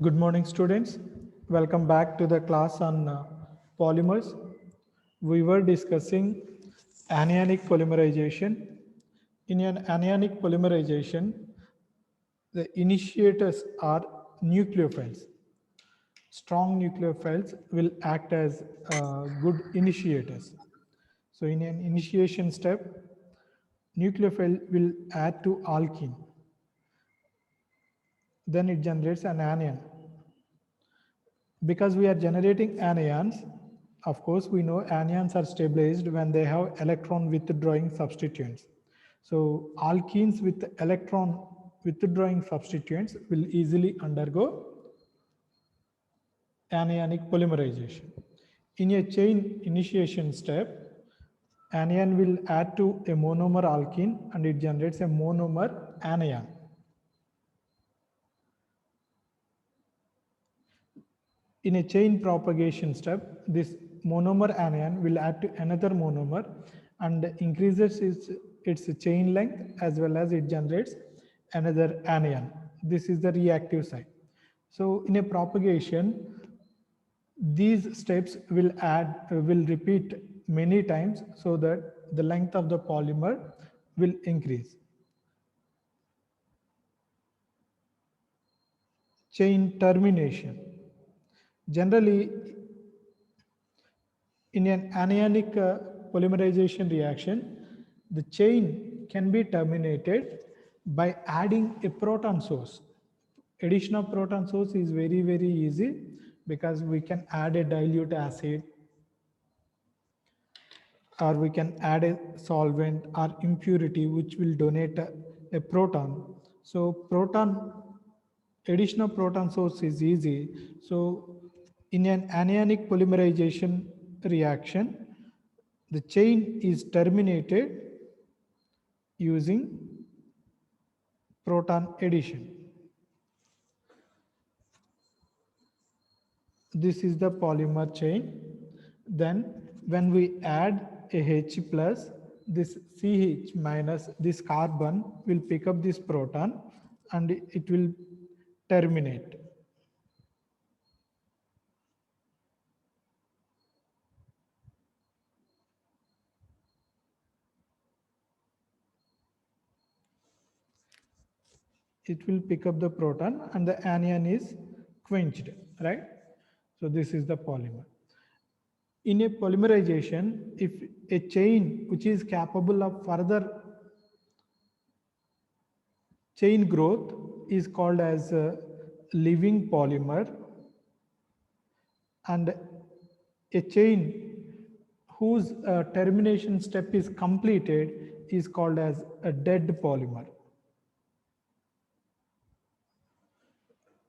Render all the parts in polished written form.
Good morning, students. Welcome back to the class on polymers. We were discussing anionic polymerization. In an anionic polymerization, the initiators are nucleophiles. Strong nucleophiles will act as good initiators. So, in an initiation step, nucleophile will add to alkene. Then it generates an anion. Because we are generating anions, of course, we know anions are stabilized when they have electron withdrawing substituents. So alkenes with electron withdrawing substituents will easily undergo anionic polymerization. In a chain initiation step, anion will add to a monomer alkene and it generates a monomer anion. In a chain propagation step, this monomer anion will add to another monomer and increases its chain length as well as it generates another anion. This is the reactive side. So in a propagation, these steps will repeat many times so that the length of the polymer will increase. Chain termination. Generally, in an anionic polymerization reaction, the chain can be terminated by adding a proton source. Addition of proton source is very easy because we can add a dilute acid or we can add a solvent or impurity which will donate a proton. So addition of proton source is easy. So in an anionic polymerization reaction, the chain is terminated using proton addition. This is the polymer chain. Then when we add a H plus, this CH minus this carbon will pick up this proton and it will terminate. It will pick up the proton and the anion is quenched, right? So this is the polymer. In a polymerization, if a chain which is capable of further chain growth is called as a living polymer, and a chain whose termination step is completed is called as a dead polymer.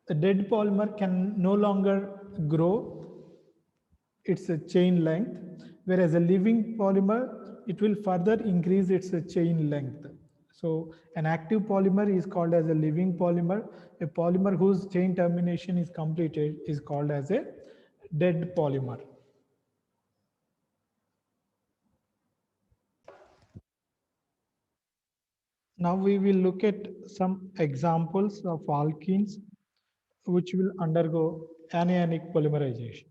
A dead polymer can no longer grow its chain length, whereas a living polymer, it will further increase its chain length. So an active polymer is called as a living polymer. A polymer whose chain termination is completed is called as a dead polymer. Now we will look at some examples of alkenes which will undergo anionic polymerization.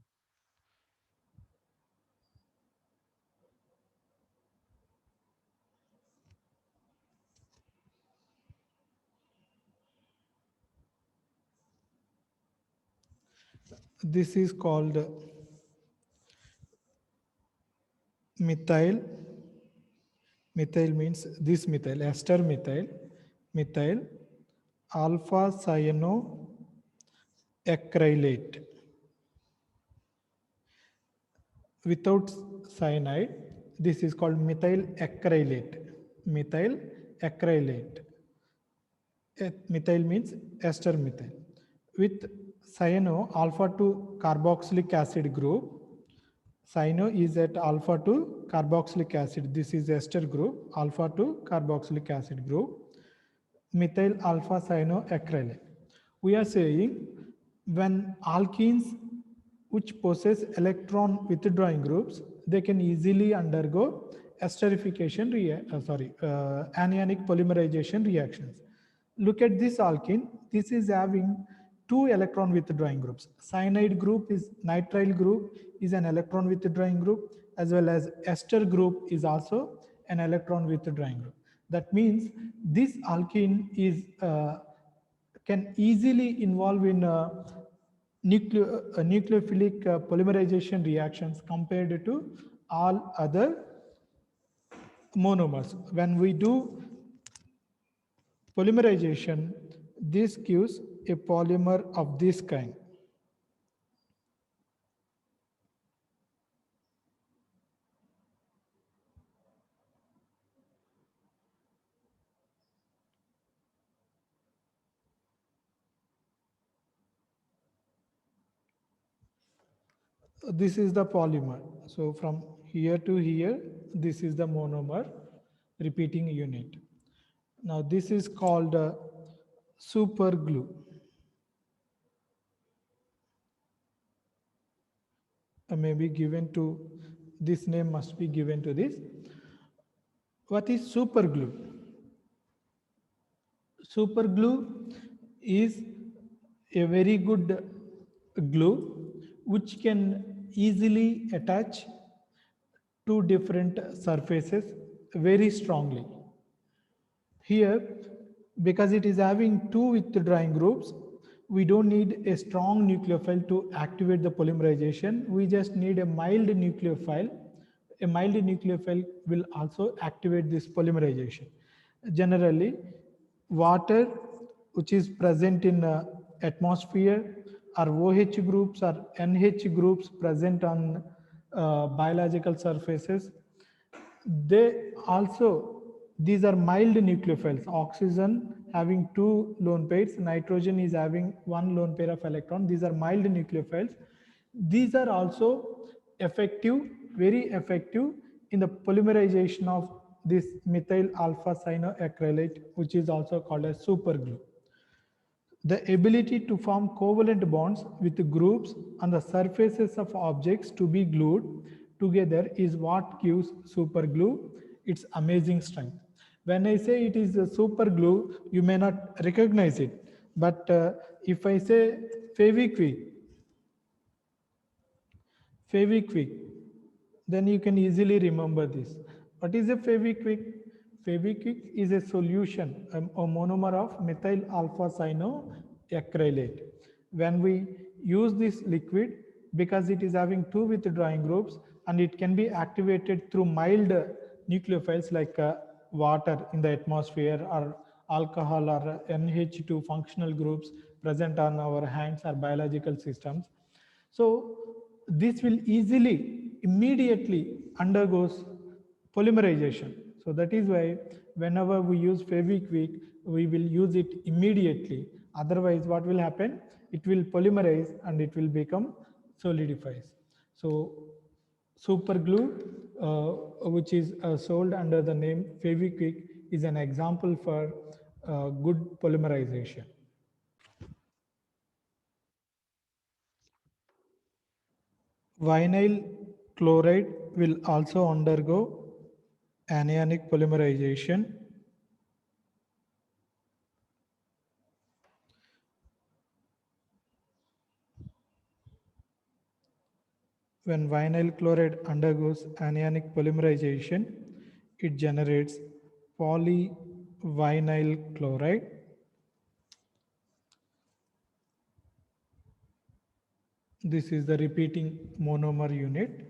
This is called methyl. Methyl means this methyl, ester methyl, methyl alpha cyanoacrylate. Without cyanide, this is called methyl acrylate. Methyl acrylate. Methyl means ester methyl. With cyano alpha 2 carboxylic acid group, cyano is at alpha 2 carboxylic acid. This is ester group, alpha 2 carboxylic acid group, methyl alpha cyanoacrylate. We are saying when alkenes which possess electron withdrawing groups, they can easily undergo esterification, anionic polymerization reactions. Look at this alkene. This is having two electron withdrawing groups. Cyanide group is nitrile group is an electron withdrawing group, as well as ester group is also an electron withdrawing group. That means this alkene is can easily involve in nucleophilic polymerization reactions compared to all other monomers. When we do polymerization, this gives a polymer of this kind. This is the polymer. So from here to here, this is the monomer repeating unit. Now this is called super glue. May be given to, this name must be given to this. What is super glue? Super glue is a very good glue which can easily attach two different surfaces very strongly. Here, because it is having two withdrawing groups, we don't need a strong nucleophile to activate the polymerization. We just need a mild nucleophile. A mild nucleophile will also activate this polymerization. Generally, water which is present in atmosphere, or OH groups or NH groups present on biological surfaces, they also, these are mild nucleophiles. Oxygen having two lone pairs, nitrogen is having one lone pair of electron. These are mild nucleophiles. These are also effective, very effective in the polymerization of this methyl alpha cyanoacrylate, which is also called as superglue. The ability to form covalent bonds with groups on the surfaces of objects to be glued together is what gives superglue its amazing strength. When I say it is a superglue, you may not recognize it. But if I say Fevikwik, Fevikwik, then you can easily remember this. What is a Fevikwik? Fevikwik is a solution, a monomer of methyl alpha cyanoacrylate. When we use this liquid, because it is having two withdrawing groups and it can be activated through mild nucleophiles like water in the atmosphere, or alcohol or NH2 functional groups present on our hands or biological systems. So this will easily, immediately undergoes polymerization. So that is why whenever we use Fevikwik, we will use it immediately. Otherwise, what will happen? It will polymerize and it will become solidifies. So super glue, which is sold under the name Fevikwik, is an example for good polymerization. Vinyl chloride will also undergo anionic polymerization. When vinyl chloride undergoes anionic polymerization, it generates polyvinyl chloride. This is the repeating monomer unit.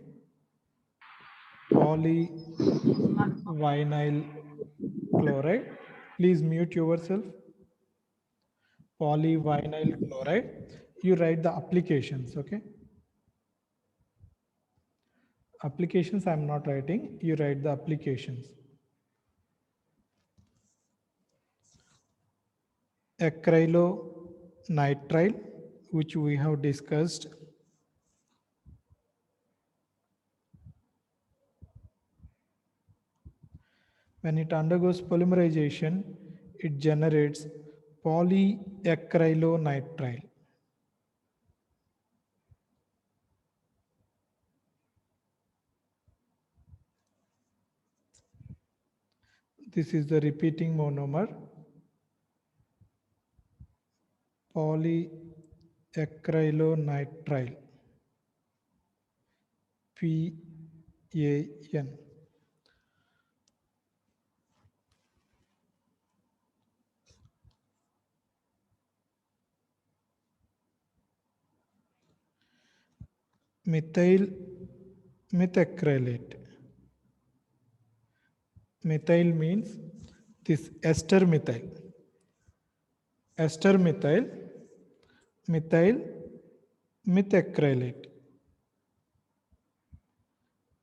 Polyvinyl chloride. Please mute yourself. Polyvinyl chloride. You write the applications, okay? Applications I'm not writing, you write the applications. Acrylonitrile, which we have discussed. When it undergoes polymerization, it generates polyacrylonitrile. This is the repeating monomer, polyvinyl acrylonitrile, PAN. Methyl methacrylate. Methyl means this ester methyl. Ester methyl, methyl methacrylate.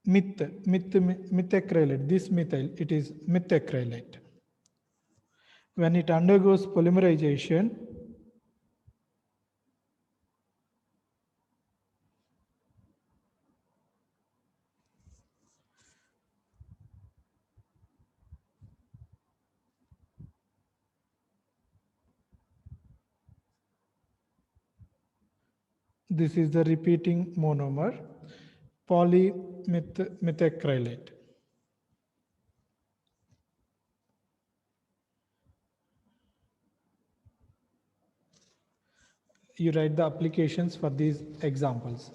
Methacrylate. This methyl, it is methacrylate. When it undergoes polymerization, this is the repeating monomer, polymethacrylate. You write the applications for these examples.